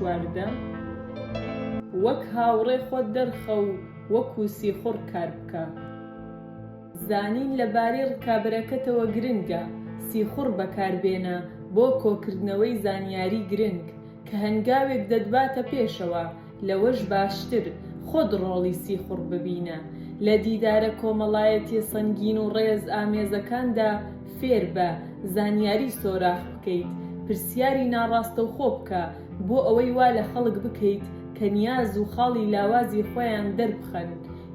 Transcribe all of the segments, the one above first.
چواردە وەک هاوڕێ خۆت دەرخە و وەکو سیخوڕ کار بکە. زانین لەبارەی ڕکابەرەکەتەوە گرنگە سیخوڕ بەکاربێنە بۆ کۆکردنەوەی زانیاری گرنگ کە هەنگاوێک دەدباتە پێشەوە لەوەش باشتر خۆت ڕۆڵی سیخوڕ ببینە. لە دیدارە کۆمەڵایەتی سەنگین و ڕێز ئامێزەکاندا فێر بە زانیاری سۆراخ بکەیت، پرسیاری ناڕاستەوخۆ بکە بۆ ئەوەی وا لە خەڵک بکەیت کە نیاز و خاڵی لاوازی خۆیان دەربخەن.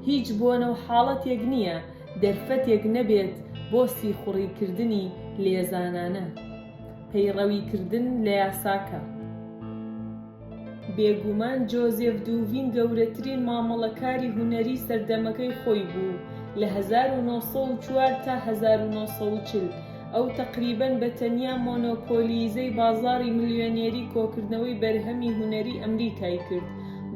هیچ بۆنە و حاڵەتێک نییە دەرفەتێک نەبێت بۆ سیخوڕیکردنی لێزانانە. پەیڕەویکردن لە یاساکە. بێگومان جۆزێف دوڤین گەورەترین مامەڵەکاری هونەری سەردەمەکەی خۆی بوو. لە 1904 تا 1940 ئەو تەقریبەن بە تەنیا مۆنۆپۆلیزەی بازاڕی ملیۆنێری کۆکردنەوەی بەرهەمی هونەری ئەمریکای کرد،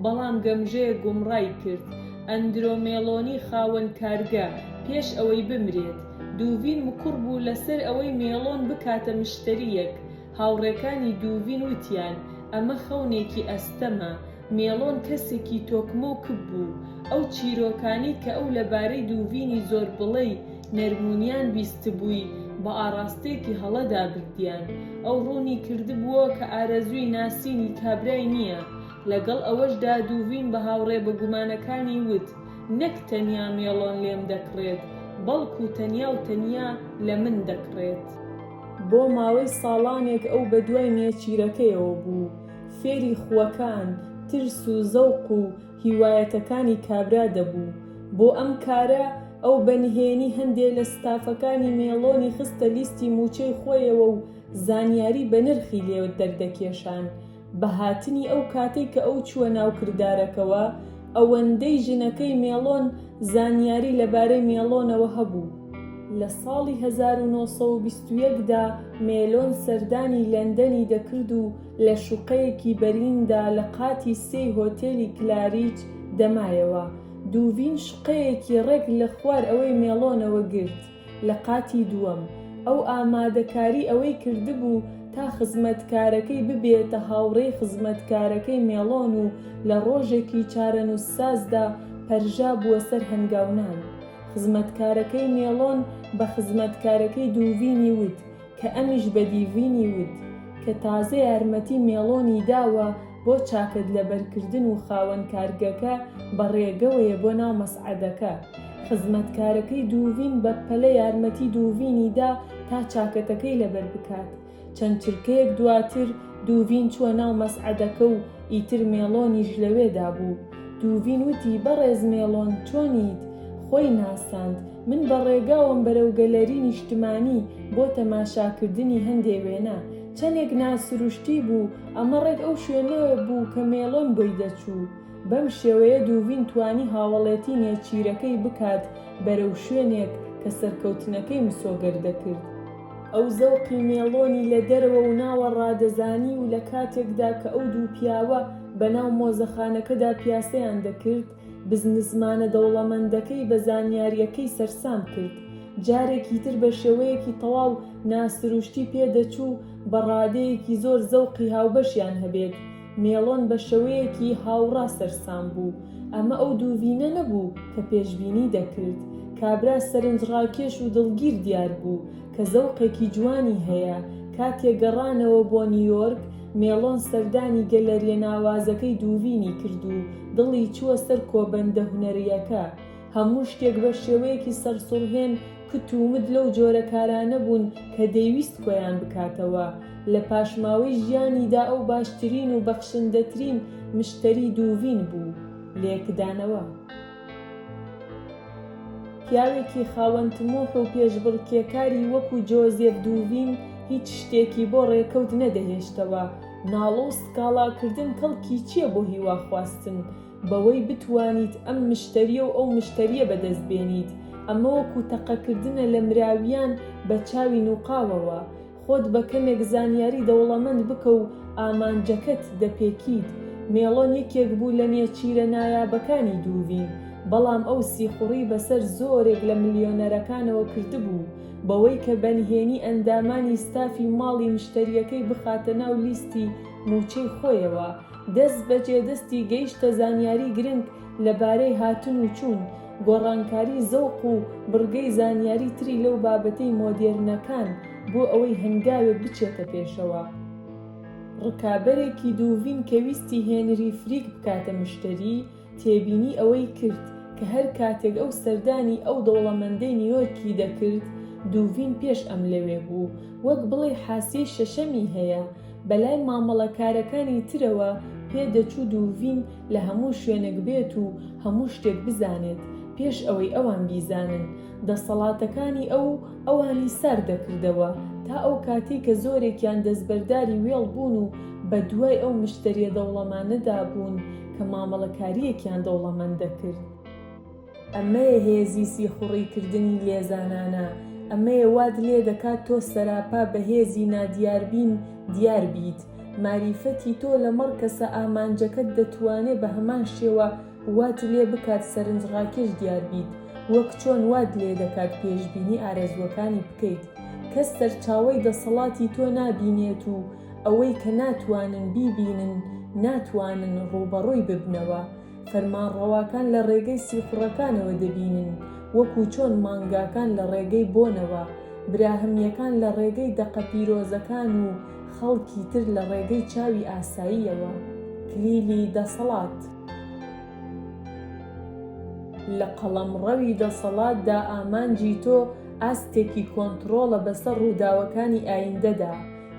بەڵام گەمژەیە گومڕای کرد. ئەندرۆ مێلۆنی خاوەن کارگە پێش ئەوەی بمرێت دوڤین مکوڕ بوو لەسەر ئەوەی مێلۆن بکاتە مشتریەک. هاوڕێکانی دوڤین وتیان ئەمە خەونێکی ئەستەمە. مێلۆن کەسێکی تۆکمە و کب بوو. ئەو چیرۆکانی کە ئەو لەبارەی دوڤینی زۆر بڵێی نەرمونیان بیستبووی بە ئاراستەیەکی هەڵەدا بردیان. ئەو ڕوونی کردبووە کە ئارەزووی ناسینی کابرای نییە. لەگەڵ ئەوەشدا دوڤین بە هاوڕێ بە گومانەکانی وت نەک تەنیا مێلۆن لێم دەکڕێت بەڵکو تەنیا و تەنیا لە من دەکڕێت. بۆ ماوەی ساڵانێک ئەو بە دوای نێچیرەکەیەوە بوو. فێری خووەکان، ترس و زەوق و هیوایەتەکانی کابرا دەبوو. بۆ ئەم کارە ئەو بەنهێنی هەندێک لە ستافەکانی مێلۆنی خستە لیستی موچەی خۆیەوە و زانیاری بە نرخی لێ دەردەکێشان. بە هاتنی ئەو کاتێک کە ئەو چووە ناو کردارەکەوە ئەوەندەی ژنەکەی مێلۆن زانیاری لەبارەی مێلۆنەوە هەبوو. لە ساڵی 1921دا مێلۆن سەردانی لەندەنی دەکرد و لە شوقەیەکی بەریندا لە قاتی سێی هۆتێلی کلاریچ دەمایەوە. دوڤین شقەیەکی ڕێک لە خوار ئەوەی مێلۆنەوە گرت. لە قاتی دووەم ئەو ئامادەکاری ئەوەی کردبوو تا خزمەتکارەکەی ببێتە هاوڕێی خزمەتکارەکەی مێلۆن و لە ڕۆژێکی چارەنووسسازدا پەرژا بووە سەر هەنگاونان. خزمەتکارەکەی مێلۆن بە خزمەتکارەکەی دوڤینی وت کە ئەمیش بە دیڤینی وت کە تازە یارمەتی مێلۆنی داوە بۆ چاکت لەبەرکردن و خاوەن کارگەکە بە ڕێگەوەیە بۆ ناو مەسعەدەکە. خزمەتکارەکەی دوڤین بە پەلە یارمەتی دوڤینی دا تا چاکەتەکەی لەبەر بکات. چەند چرکەیەک دواتر دوڤین چووە ناو مەسعەدەکە و ئیتر مێلۆنیش لەوێدا بوو. دوڤین وتی بەڕێز مێلۆن چۆنیت؟ خۆی ناساند. من بە ڕێگاوم بەرەو گەلەری نیشتمانی بۆ تەماشاکردنی هەندێ وێنە. چەندێک ناسروشتی بوو. ئەمە ڕێک ئەو شوێنەوە بوو کە مێلۆن بۆی دەچوو. بەم شێوەیە دوڤین توانی هاوڵێتی نێچیرەکەی بکات بەرەو شوێنێک کە سەرکەوتنەکەی مسۆگەر دەکرد. ئەو زەوقی مێلۆنی لە دەرەوە و ناوە ڕادەزانی و لە کاتێکدا کە ئەو دوو پیاوە بەناو مۆزەخانەکەدا پیاسەیان دەکرد بزنسمانە دەوڵەمەندەکەی بە زانیاریەکەی سەرسام کرد. جارێکی تر بە شێوەیەکی تەواو ناسروشتی پێدەچوو بە ڕادەیەکی زۆر زەوقی هاوبەشیان هەبێت. مێلۆن بە شێوەیەکی هاوڕا سەرسام بوو. ئەمە ئەو دوڤینە نەبوو کە پێشبینی دەکرد. کابرا سەرنجڕاکێش و دڵگیر دیار بوو کە زەوقێکی جوانی هەیە. کاتێک گەڕانەوە بۆ نیویۆرک مێلۆن سەردانی گەلەریە ناوازەکەی دوڤینی کرد و دڵی چووە سەر کۆبەندە هونەریەکە. هەموو شتێک بە شێوەیەکی سەرسوڕهێن کت و مد لەو جۆرە کارانە بوون کە دەیویست کۆیان بکاتەوە. لە پاشماوەی ژیانیدا ئەو باشترین و بەخشندەترین مشتری دوڤین بوو. لێکدانەوە پیاوێکی خاوەن تمۆح و پێشبڕکێکاری وەکو جۆزێف دوڤین هیچ شتێکی بۆ ڕێکەوت نەدەهێشتەوە. ناڵۆ و سکاڵاکردن کەڵکی چییە بۆ هیوا خواستن بەوەی بتوانیت ئەم مشتریە و ئەو مشتریە بەدەست بێنیت. ئەمە وەکو تەقەکردنە لە مراویان بە چاوی نوقاوەوە. خۆت بە کەمێک زانیاری دەوڵەمەند بکە و ئامانجەکەت دەپێکیت. مێلۆن یەکێک بوو لە نێچیرە نایابەکانی دوڤین، بەڵام ئەو سیخوڕی بەسەر زۆرێک لە ملیۆنەرەکانەوە کردبوو بەوەی کە بەنهێنی ئەندامانی ستافی ماڵی مشتریەکەی بخاتە ناو لیستی موچەی خۆیەوە، دەست بەجێ دەستی گەیشتە زانیاری گرنگ لەبارەی هاتن و چوون، گۆڕانکاری زەوق و بڕگەی زانیاری تری لەو بابەتەی مۆدێرنەکان بۆ ئەوەی هەنگاوێک بچێتە پێشەوە. ڕکابەرێکی دووڤین کە ویستی هێنری فریک بکاتە مشتەری، تێبینی ئەوەی کرد کە هەر کاتێک ئەو سەردانی ئەو دەوڵەمەندەی نیویۆرکی دەکرد، دووڤین پێش ئەم لەوێ بوو، وەک بڵێ حاسەی شەشەمی هەیە. بەلای مامەڵەکارەکانی ترەوە پێدەچوو دووڤین لە هەموو شوێنێک بێت و هەموو شتێک بزانێت پێش ئەوەی ئەوان بیزانن. دەسەڵاتەکانی ئەوانی سار دەکردەوە تا ئەو کاتی کە زۆرێکیان دەستبەرداری وێڵ بوون و بە دوای ئەو مشتەریە دەوڵەمانەدا بوون کە مامەڵەکاریەکیان دەوڵەمەند دەکرد. ئەمەیە هێزی سیخوڕیکردنی لێزانانە، ئەمەیە وات لێ دەکات تۆ سەراپا بە هێزی نادیاربین دیار بیت. ماریفەتی تۆ لەمەڕ کەسە ئامانجەکەت دەتوانێت بە هەمان شێوە وات لێ بکات سەرنجڕاکێش دیار بیت، وەک چۆن وات لێ دەکات پێشبینی ئارەزوەکانی بکەیت. کەس سەرچاوەی دەسەڵاتی تۆ نابینێت و ئەوەی کە ناتوانن بیبینن ناتوانن ڕوبەڕووی ببنەوە. فەرمانڕەواکان لە ڕێگەی سیخوڕەکانەوە دەبینن، وەکو چۆن مانگاکان لە ڕێگەی بۆنەوە، براهەمیەکان لە ڕێگەی دەقە پیرۆزەکان و خەڵکی تر لە ڕێگەی چاوی ئاساییەوە. کلیلی دەسەڵات. لە قەڵەمڕەوی دەسەڵاتدا ئامانجی تۆ ئاستێکی کۆنتڕۆڵە بەسەر ڕووداوەکانی ئایندەدا،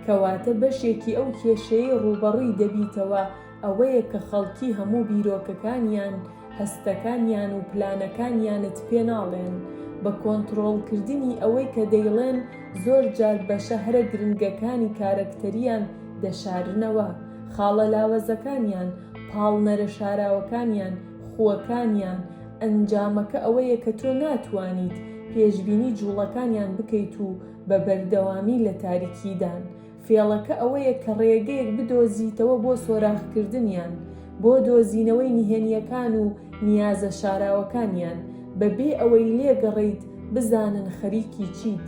کەواتە بەشێکی ئەو کێشەیەی ڕوبەڕووی دەبیتەوە ئەوەیە کە خەڵکی هەموو بیرۆکەکانیان، هەستەکانیان و پلانەکانیانت پێناڵێن. بە کۆنتڕۆڵکردنی ئەوەی کە دەیڵێن زۆر جار بە شەهرە گرنگەکانی کارکتەریان دەشارنەوە، خاڵە لاوەزەکانیان، پاڵنەرە شاراوەکانیان، خووەکانیان. ئەنجامەکە ئەوەیە کە تۆ ناتوانیت پێشبینی جوڵەکانیان بکەیت و بە بەردەوامی لە تاریکیدان. فێڵەکە ئەوەیە کە ڕێگەیەک بدۆزیتەوە بۆ سۆراخکردنیان، بۆ دۆزینەوەی نهێنیەکان و نیازە شاراوەکانیان، بەبێ ئەوەی لێگەڕیت بزانن خەریکی چیت.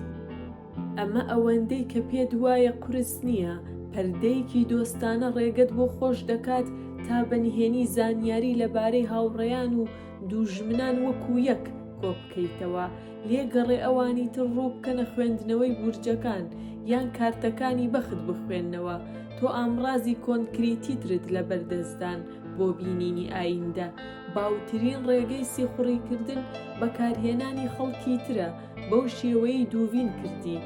ئەمە ئەوەندەی کە پێت وایە قورس نییە، پەردەیەکی دۆستانە ڕێگەت بۆ خۆش دەکات تا بە نهێنی زانیاری لەبارەی هاوڕێیان و دوژمنان وەکو یەک کۆ بکەیتەوە. لێگەڕێ ئەوانی تر ڕوو بکەنە خوێندنەوەی بورجەکان یان کارتەکانی بەخت بخوێننەوە. تۆ ئامڕازی کۆنکریتیترت لە بەردەستدان بۆ بینینی ئایندە. باوترین ڕێگەی سیخوڕیکردن بەکارهێنانی خەڵکی ترە، بەو شێوەیەی دووڤین کردی.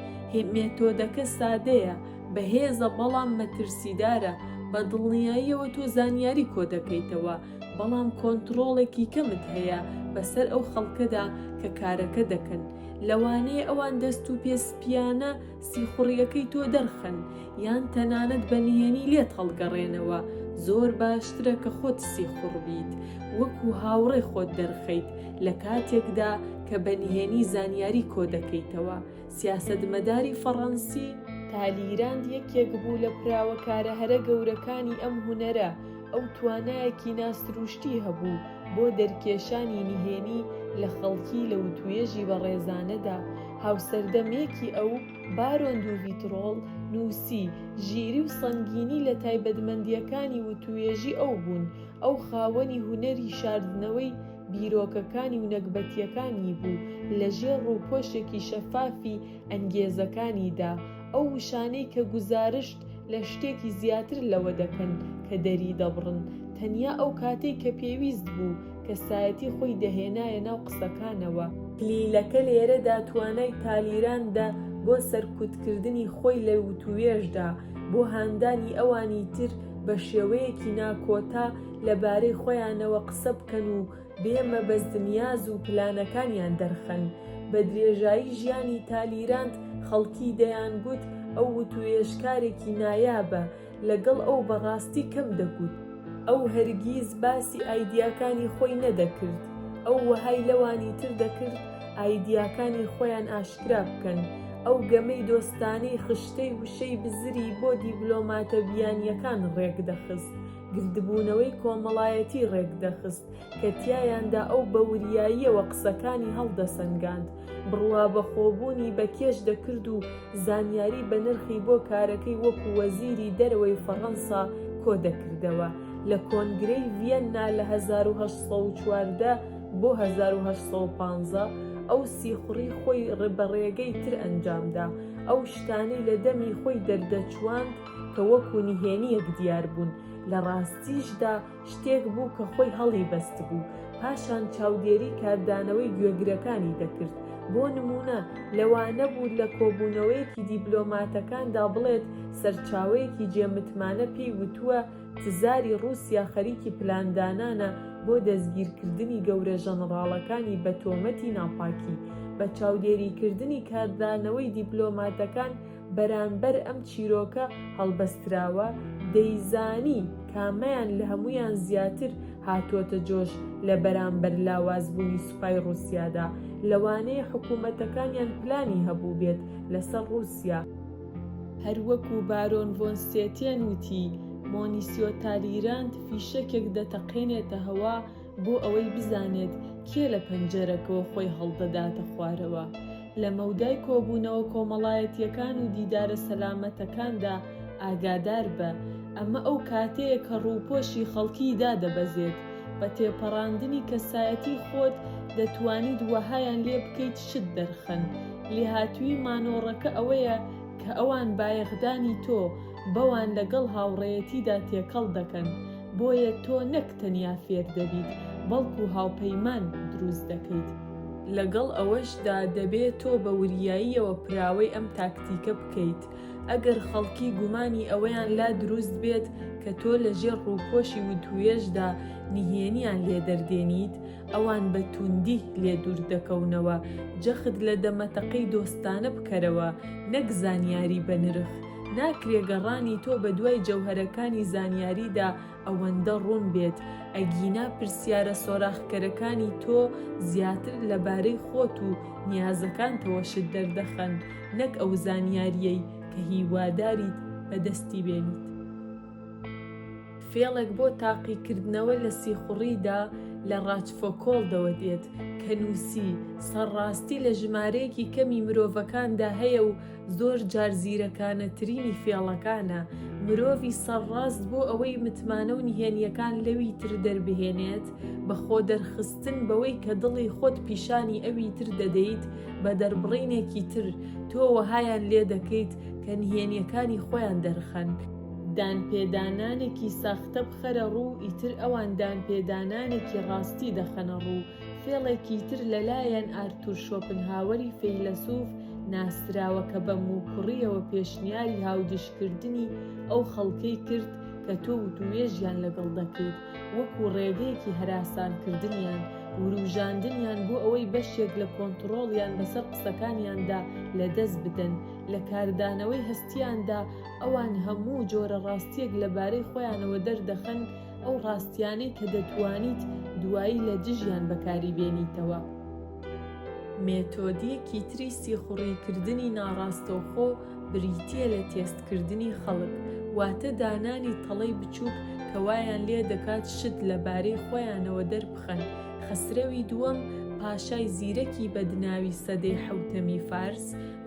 مێتۆدەکە سادەیە، بەهێزە بەڵام مەترسیدارە. بە دڵنیاییەوە تۆ زانیاری کۆ دەکەیتەوە، بەڵام کۆنتڕۆڵێکی کەمت هەیە بەسەر ئەو خەڵکەدا کە کارەکە دەکەن. لەوانەیە ئەوان دەست و پێسپیانە سیخوڕیەکەی تۆ دەرخەن یان تەنانەت بە نهێنی لێت هەڵگەڕێنەوە. زۆر باشترە کە خۆت سیخوڕ بیت، وەکو هاوڕێ خۆت دەرخەیت لە کاتێکدا کە بە نهێنی زانیاری کۆ دەکەیتەوە. سیاسەتمەداری فەڕەنسی تالیراند یەکێک بوو لە پراوەکارە هەرە گەورەکانی ئەم هونەرە. ئەو توانایەکی ناستروشتی هەبوو بۆ دەرکێشانی نهێنی لە خەڵکی لە وتوێژی بەڕێزانەدا. هاوسەردەمێکی ئەو بارۆند و ڤیتڕۆڵ نووسی ژیری و سەنگینی لە تایبەتمەندیەکانی وتوێژی ئەو بوون. ئەو خاوەنی هونەری شاردنەوەی بیرۆکەکانی و نەکبەتیەکانی بوو لەژێر ڕووپۆشێکی شەفافی ئەنگێزەکانیدا. ئەو وشانەی کە گوزارشت لە شتێکی زیاتر لەوە دەکەن کە دەری دەبڕن، تەنیا ئەو کاتەی کە پێویست بوو کەسایەتی خۆی دەهێنایە ناو قسەکانەوە. کلیلەکە لێرەدا توانای تالیراندا بۆ سەرکوتکردنی خۆی لە وتوێژدا، بۆ هاندانی ئەوانی تر بە شێوەیەکی ناکۆتا لەبارەی خۆیانەوە قسە بکەن و بێمە بەزدنیاز و پلانەکانیان دەرخەن. بە درێژایی ژیانی تالیراند خەڵکی دەیانگوت ئەو وتوێژکارێکی نایابە، لەگەڵ ئەو بەڕاستی کەم دەگوت. ئەو هەرگیز باسی ئایدیاکانی خۆی نەدەکرد. ئەو وەهای لەوانی تر دەکرد ئایدیاکانی خۆیان ئاشکرا بکەن. ئەو گەمەی دۆستانەی خشتەی وشەی بزری بۆ دیبلۆماتە بیانیەکان ڕێک دەخست، گردبوونەوەی کۆمەڵایەتی ڕێک دەخست کە تیایاندا ئەو بەوریاییەوە قسەکانی هەڵدەسەنگاند. بڕوا بەخۆبوونی بەکێش دەکرد و زانیاری بە نرخی بۆ کارەکەی وەکو وەزیری دەرەوەی فەڕەنسا کۆ دەکردەوە. لە کۆنگرەی ڤیەنا لە 1814 بۆ 1815 ئەو سیخوڕی خۆی بە ڕێگەی تر ئەنجامدا. ئەو شتانەی لە دەمی خۆی دەردەچواند کە وەکو نهێنیەک دیار بوون، لە ڕاستیشدا شتێک بوو کە خۆی هەڵی بەست بوو. پاشان چاودێری کاردانەوەی گوێگرەکانی دەکرد. بۆ نمونە لەوانە بوو لە کۆبوونەوەیەکی دیبلۆماتەکاندا بڵێت سەرچاوەیەکی جێمتمانە پێی وتووە تزاری رووسیا خەریکی پلاندانانە بۆ دەستگیرکردنی گەورە ژەنەڕاڵەکانی بە تۆمەتی ناپاکی. بە چاودێریکردنی کاردانەوەی دیبلۆماتەکان بەرامبەر ئەم چیرۆکە هەڵبەستراوە، دەیزانی کامەیان لە هەمویان زیاتر هاتۆتە جۆش لە بەرامبەر لاوازبوونی سوپای رووسیادا. لەوانەیە حکوومەتەکانیان پلانی هەبوو بێت لەسەر رووسیا. هەروەکو بارۆن ڤۆن سێتێن وتی، مۆنیسیۆ تالیراند فیشەکێک دەتەقێنێتە هەوا بۆ ئەوەی بزانێت کێ لە پەنجەرەکەوە خۆی هەڵدەداتە خوارەوە. لە مەودای کۆبوونەوە کۆمەڵایەتیەکان و دیدارە سەلامەتەکاندا ئاگادار بە، ئەمە ئەو کاتەیە کە ڕووپۆشی خەڵکی دادەبەزێت. بە تێپەڕاندنی کەسایەتی خۆت دەتوانیت وەهایان لێ بکەیت شت دەرخەن. لێهاتووی مانۆڕەکە ئەوەیە کە ئەوان بایەخدانی تۆ بەوان لەگەڵ هاوڕێیەتیدا تێکەڵ دەکەن. بۆیە تۆ نەک تەنیا فێر دەبیت، بەڵکو هاوپەیمان دروست دەکەیت. لەگەڵ ئەوەشدا دەبێت تۆ بە وریاییەوە پراوەی ئەم تاکتیکە بکەیت. ئەگەر خەڵکی گومانی ئەوەیان لا دروست بێت کە تۆ لەژێر ڕووپۆشی وتوێژدا نهێنیان لێ دەردێنیت، ئەوان بە توندی لێ دوور دەکەونەوە. جەخت لە دەمەتەقەی دۆستانە بکەرەوە، نەک زانیاری بە نرخ. ناکرێ گەڕانی تۆ بە دوای جەوهەرەکانی زانیاریدا ئەوەندە ڕوون بێت. ئەگینا پرسیارە سۆراخکەرەکانی تۆ زیاتر لەبارەی خۆت و نیازەکانتەوە شت دەردەخەن، نەک ئەو زانیاریەی کە هیواداریت بەدەستی بێنیت. فێڵێک بۆ تاقیکردنەوە لە سیخوڕیدا لە ڕاچفۆکۆڵدەوە دێت کە نووسی سەرڕاستی لە ژمارەیەکی کەمی مرۆڤەکاندا هەیە و زۆر جار زیرەکانەترینی فێڵەکانە. مرۆڤی سەرڕاست بۆ ئەوەی متمانە و نهێنیەکان لەوی تر دەربهێنێت، بە خۆ دەرخستن بەوەی کە دڵی خۆت پیشانی ئەوی تر دەدەیت بە دەربڕینێکی تر، تۆ وەهایان لێ دەکەیت کە نهێنیەکانی خۆیان دەرخەن. دانپێدانانێکی ساختە بخەرە ڕوو، ئیتر ئەوان دانپێدانانێکی ڕاستی دەخەنە ڕوو. فێڵێکی تر لەلایەن ئارتور شۆپنهاوەری فەیلسوف ناسراوە کە بە مووکوڕیەوە پێشنیاری هاودشکردنی ئەو خەڵکەی کرد کە تۆ وتوێژیان لەگەڵ دەکەیت، وەکو ڕێگەیەکی هەراسانکردنیان، وروژاندنیان بۆ ئەوەی بەشێک لە کۆنتڕۆڵیان بەسەر قسەکانیاندا لەدەست بدەن. لە کاردانەوەی هەستیاندا ئەوان هەموو جۆرە ڕاستیەک لەبارەی خۆیانەوە دەردەخەن، ئەو ڕاستیانەی کە دەتوانیت دوایی لە دژیان بەکاری بێنیتەوە. مێتۆدیەکی تری سیخوڕیکردنی ناڕاستەوخۆ بریتیە لە تێستکردنی خەڵک، واتە دانانی تەڵەی بچووک کە وایان لێ دەکات شت لەبارەی خۆیانەوە دەربخەن. خەسرەوی دووەم پاشای زیرەکی بەدناوی سەدەی حەوتەمی فارس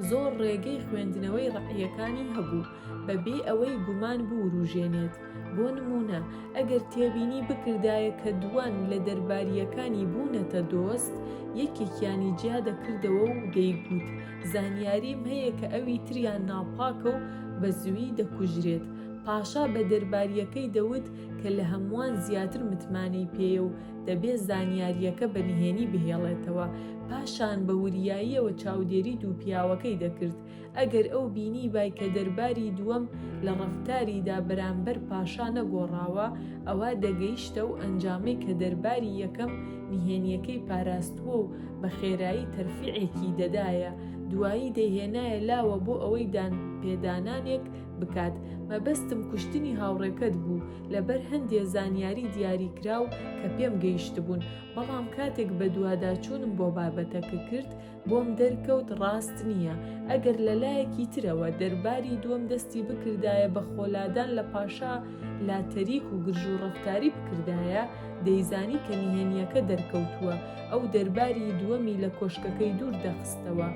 زۆر ڕێگەی خوێندنەوەی ڕەعیەکانی هەبوو بەبێ ئەوەی گومان بوروژێنێت. بۆ نمونە ئەگەر تێبینی بکردایە کە دوان لە دەرباریەکانی بوونەتە دۆست، یەکێکیانی جیا دەکردەوە و دەیگوت زانیاریم هەیە کە ئەوی تریان ناپاکە و بە زووی دەکوژرێت. پاشا بە دەرباریەکەی دەوت کە لە هەمووان زیاتر متمانەی پێیە و دەبێت زانیاریەکە بە نهێنی بهێڵێتەوە. پاشان بە وریاییەوە چاودێری دوو پیاوەکەی دەکرد. ئەگەر ئەو بینی بای کە دەرباری دووەم لە ڕەفتاریدا بەرامبەر پاشا نەگۆڕاوە، ئەوە دەگەیشتە و ئەنجامەی کە دەرباری یەکەم نهێنیەکەی پاراستووە و بە خێرایی تەرفیعێکی دەدایە، دوایی دەهێنایە لاوە بۆ ئەوەی دانپێدانانێک بکات. مەبەستم کوشتنی هاوڕێکەت بوو لەبەر هەندێ زانیاری دیاریکراو کە پێم گەیشت بوون، بەڵام کاتێک بە دوواداچوونم بۆ بابەتەکە کرد بۆم دەرکەوت ڕاست نییە. ئەگەر لەلایەکی ترەوە دەرباری دووەم دەستی بکردایە بە خۆلادان لە پاشا لا تەریک و گرژ و ڕەفتاری بکردایە دەیزانی کە نهێنیەکە دەرکەوتووە، ئەو دەرباری دووەمی لە کۆشکەکەی دوور دەخستەوە.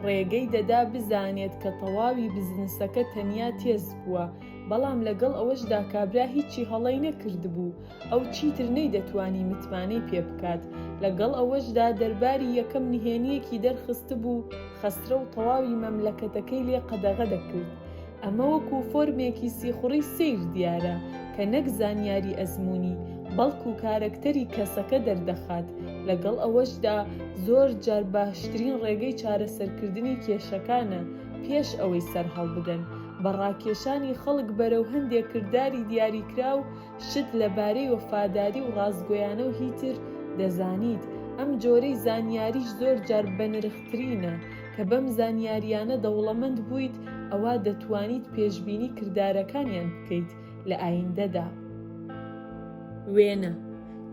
ڕێگەی دەدا بزانێت کە تەواوی بزنسەکە تەنیا تێز بووە، بەڵام لەگەڵ ئەوەشدا کابرا هیچی هەڵەی نەکردبوو، ئەو چیتر نەیدەتوانی متمانەی پێ بکات. لەگەڵ ئەوەشدا دەرباری یەکەم نهێنیەکی دەرخست بوو، خەسرە و تەواوی مەملەکەتەکەی لێ قەدەغە دەکرد. ئەمە وەکو فۆرمێکی سیخوڕی سیر دیارە کە نەک زانیاری ئەزموونی، بەڵکو کارەکتەری کەسەکە دەردەخات. لەگەڵ ئەوەشدا زۆر جار باشترین ڕێگەی چارەسەرکردنی کێشەکانە پێش ئەوەی سەرهەڵ بدەن. بە ڕاکێشانی خەڵک بەرەو هەندێک کردداری دیاریکرا و شت لەبارەی وەفاداری و ڕازگۆیانە و هیتر دەزانیت. ئەم جۆرەی زانیاریش زۆر جار بەنرخترینە کە بەم زانیاریانە دەوڵەمەند بوویت، ئەوە دەتوانیت پێشبینی کردارەکانیان بکەیت لە ئایندەدا. وێنە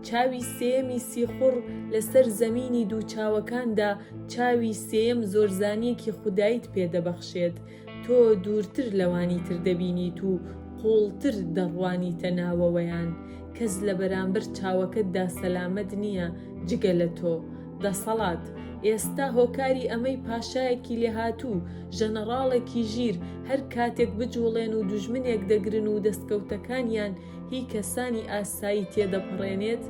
چاوی سێیەمی سیخوڕ لەسەر زەمینی دوو چاوەکاندا چاوی سێیەم زۆرزانیەکی خوداییت پێدەبەخشێت. تۆ دوورتر لەوانی تر دەبینیت و قوڵتر دەڕوانیتە ناوەوەیان. کەس لە بەرامبەر چاوەکەتدا سەلامەت نییە جگە لە تۆ. دەسەڵات ئێستا هۆکاری ئەمەی پاشایەکی لێهاتوو، ژەنەڕاڵێکی ژیر هەر کاتێک بجوڵێن و دوژمنێک دەگرن و دەستکەوتەکانیان هی کەسانی ئاسایی تێدەپەڕێنێت،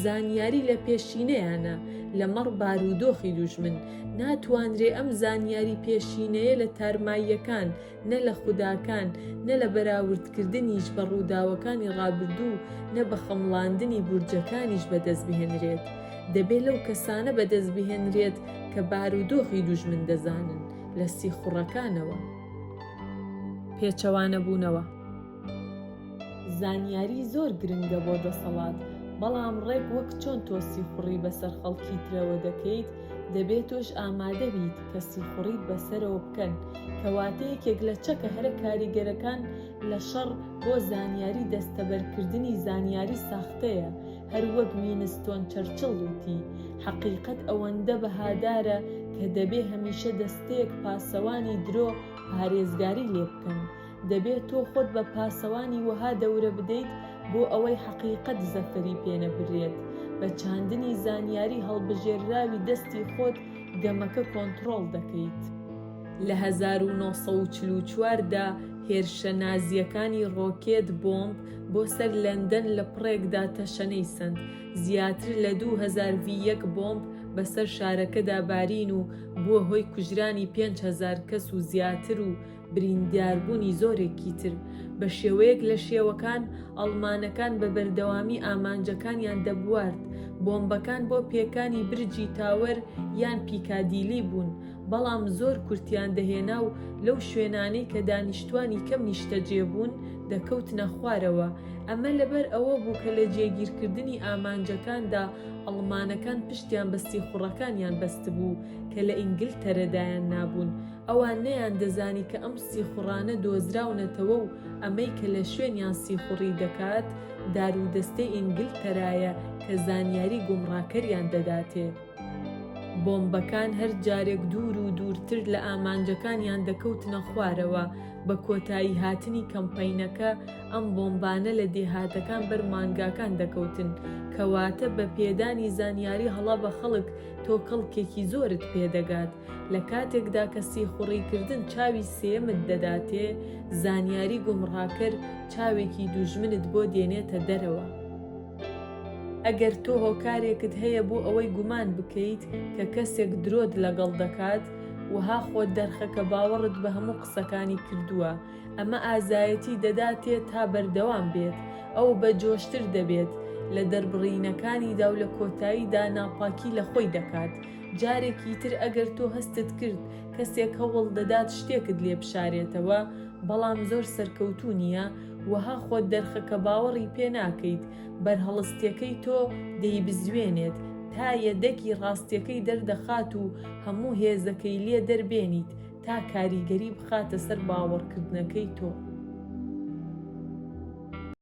زانیاری لە پێشینەیانە لەمەڕ بارودۆخی دوژمن. ناتوانرێ ئەم زانیاری پێشینەیە لە تارماییەکان، نە لە خوداکان، نە لە بەراوردکردنیش بە ڕووداوەکانی ڕابردوو، نە بە خەمڵاندنی بورجەکانیش بەدەست بهێنرێت. دەبێت لەو کەسانە بەدەست بهێنرێت کە بارودۆخی دوژمن دەزانن لە سیخوڕەکانەوە. پێچەوانە بوونەوە زانیاری زۆر گرنگە بۆ دەسەڵات، بەڵام ڕێک وەک چۆن تۆ سیخوڕی بەسەر خەڵکی ترەوە دەکەیت، دەبێت تۆش ئامادە بیت کە سیخوڕیت بەسەرەوە بکەن، کەواتە یەکێک لە چەکە هەرە کاریگەرەکان لە شەڕ بۆ زانیاری دەستەبەرکردنی زانیاری ساختەیە. هەر وەک وینستۆن چەرچڵ وتی، حەقیقەت ئەوەندە بەهادارە کە دەبێ هەمیشە دەستەیەک پاسەوانی درۆ پارێزگاری لێ بکەن. دەبێت تۆ خۆت بە پاسەوانی وەها دەورە بدەیت بۆ ئەوەی حەقیقەت زەفەری پێنەبرێت. بە چاندنی زانیاری هەڵبژێراوی دەستی خۆت گەمەکە کۆنتڕۆڵ دەکەیت. لە 1944دا هێرشە نازیەکانی ڕۆکێت بۆمب بۆ سەر لەندەن لە پڕێکدا تەشەنەی سند. زیاتر لە 2001 بۆمب بەسەر شارەکەدا بارین و بووە هۆی کوژرانی 5,000 کەس و زیاتر و برینداربوونی زۆرێکی تر. بە شێوەیەک لە شێوەکان ئەڵمانەکان بە بەردەوامی ئامانجەکانیان دەبوارد. بۆمبەکان بۆ پێکانی برجی تاوەر یان پیکادیلی بوون، بەڵام زۆر کورتیان دەهێنا و لەو شوێنانەی کە دانیشتوانی کەم نیشتەجێ بوون دەکەوتنە خوارەوە. ئەمە لەبەر ئەوە بوو کە لە جێگیرکردنی ئامانجەکاندا ئەڵمانەکان پشتیان بە سیخوڕەکانیان بەست بوو کە لە ئینگلتەرەدایان نابوون. ئەوان نەیان دەزانی کە ئەم سیخوڕانە دۆزراونەتەوە و ئەمەی کە لە شوێنیان سیخوڕی دەکات دارودەستەی ئینگلتەرایە کە زانیاری گومڕاکەریان دەداتێ. بۆمبەکان هەر جارێک دوور و دوورتر لە ئامانجەکانیان دەکەوتنە خوارەوە. بە کۆتایی هاتنی کەمپەینەکە ئەم بۆمبانە لە دێهاتەکان بەر مانگاکان دەکەوتن، کەواتە بە پێدانی زانیاری هەڵا بە خەڵک تۆ کەڵکێکی زۆرت پێدەگات. لە کاتێکدا کە سیخوڕیکردن چاوی سێمت دەداتێ، زانیاری گومڕاکەر چاوێکی دوژمنت بۆ دێنێتە دەرەوە. ئەگەر تۆ هۆکارێکت هەیە بۆ ئەوەی گومان بکەیت کە کەسێک درۆت لەگەڵ دەکات، وها خۆت دەرخەکە باوەڕت بە هەموو قسەکانی کردووە. ئەمە ئازایەتی دەداتێ تا بەردەوام بێت، ئەو بە جۆشتر دەبێت لە دەربڕینەکانیدا و لە کۆتاییدا ناپاکی لە خۆی دەکات. جارێکی تر ئەگەر تۆ هەستت کرد کەسێک هەوڵ دەدات شتێکت لێ بشارێتەوە، بەڵام زۆر سەرکەوتوو نییە، وها خۆت دەرخەکە باوەڕی پێ ناکەیت، بەرهەڵستیەکەی تۆ دەیبزوێنێت تا یەدەکی ڕاستیەکەی دەردەخات و هەموو هێزەکەی لێ دەربێنیت تا کاریگەری بخاتە سەر باوەڕکردنەکەی تۆ.